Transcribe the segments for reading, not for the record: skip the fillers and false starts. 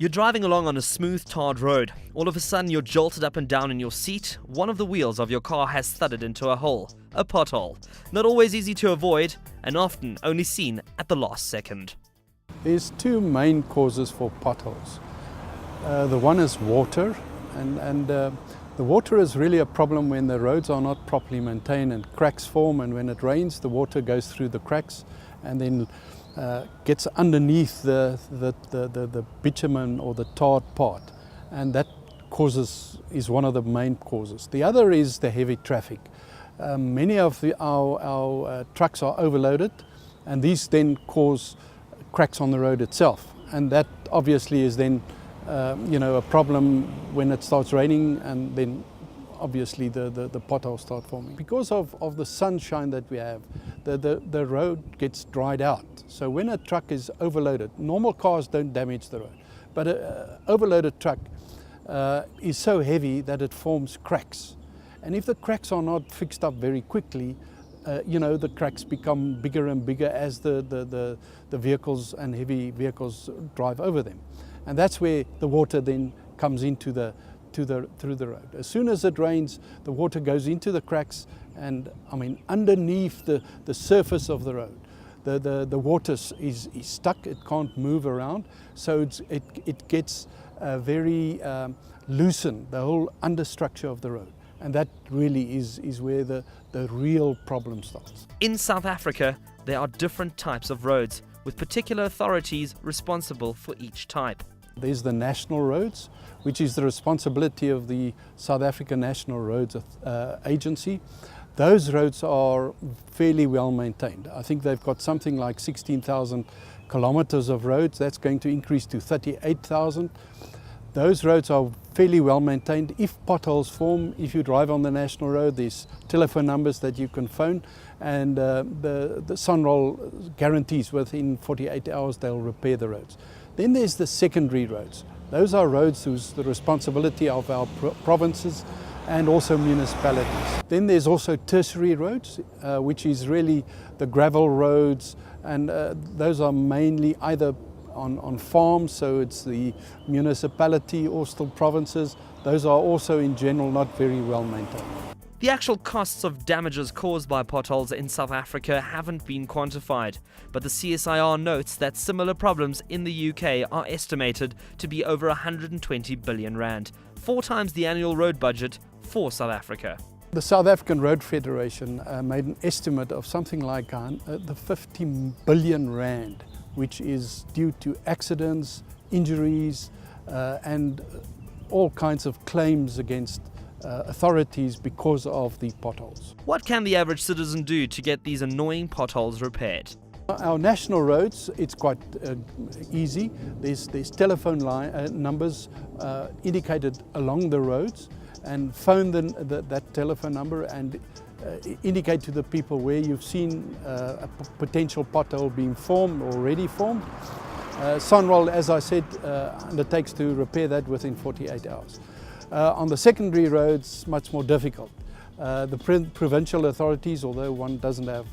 You're driving along on a smooth, tarred road. All of a sudden, you're jolted up and down in your seat. One of the wheels of your car has thudded into a hole, a pothole. Not always easy to avoid, and often only seen at the last second. There's two main causes for potholes. The one is water, and the water is really a problem when the roads are not properly maintained and cracks form, and when it rains, the water goes through the cracks and then gets underneath the bitumen or the tarred part, and that is one of the main causes. The other is the heavy traffic. Many of our trucks are overloaded, and these then cause cracks on the road itself, and that obviously is then a problem when it starts raining, and then obviously the potholes start forming. Because of the sunshine that we have, the road gets dried out. So when a truck is overloaded, normal cars don't damage the road, but an overloaded truck is so heavy that it forms cracks. And if the cracks are not fixed up very quickly, the cracks become bigger and bigger as the vehicles and heavy vehicles drive over them. And that's where the water then comes into through the road. As soon as it rains, the water goes into the cracks, and underneath the surface of the road. The water is stuck, it can't move around, so it gets very loosened, the whole understructure of the road. And that really is where the real problem starts. In South Africa, there are different types of roads, with particular authorities responsible for each type. There's the national roads, which is the responsibility of the South African National Roads Agency. Those roads are fairly well maintained. I think they've got something like 16,000 kilometers of roads. That's going to increase to 38,000. Those roads are fairly well maintained. If potholes form, if you drive on the national road, there's telephone numbers that you can phone, and the SANROL guarantees within 48 hours they'll repair the roads. Then there's the secondary roads. Those are roads whose the responsibility of our provinces and also municipalities. Then there's also tertiary roads, which is really the gravel roads, and those are mainly either on farms, so it's the municipality or still provinces. Those are also in general not very well maintained. The actual costs of damages caused by potholes in South Africa haven't been quantified, but the CSIR notes that similar problems in the UK are estimated to be over 120 billion rand, 4 times the annual road budget for South Africa. The South African Road Federation made an estimate of something like the 50 billion rand, which is due to accidents, injuries, and all kinds of claims against authorities because of the potholes. What can the average citizen do to get these annoying potholes repaired? Our national roads, it's quite easy. There's telephone numbers indicated along the roads, and phone that telephone number and indicate to the people where you've seen a potential pothole being formed, already formed. SANROL, as I said, undertakes to repair that within 48 hours. On the secondary roads, much more difficult. The provincial authorities, although one doesn't have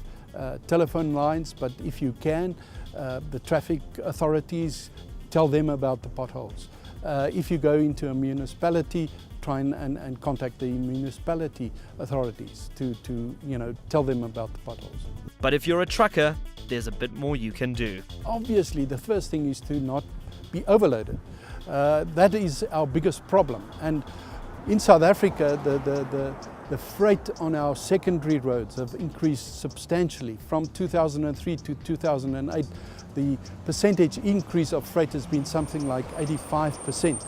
telephone lines, but if you can, the traffic authorities tell them about the potholes. If you go into a municipality, try and contact the municipality authorities to tell them about the potholes. But if you're a trucker, there's a bit more you can do. Obviously, the first thing is to not be overloaded. That is our biggest problem. And in South Africa, the freight on our secondary roads have increased substantially. From 2003 to 2008, the percentage increase of freight has been something like 85%.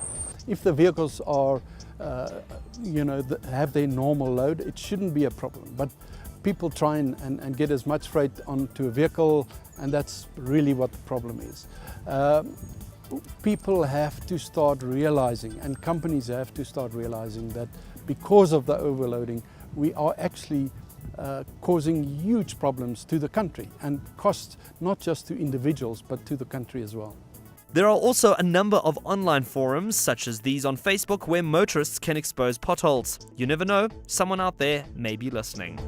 If the vehicles are, have their normal load, it shouldn't be a problem. But people try and get as much freight onto a vehicle, and that's really what the problem is. People have to start realizing, and companies have to start realizing, that because of the overloading, we are actually causing huge problems to the country and costs not just to individuals but to the country as well. There are also a number of online forums such as these on Facebook where motorists can expose potholes. You never know, someone out there may be listening.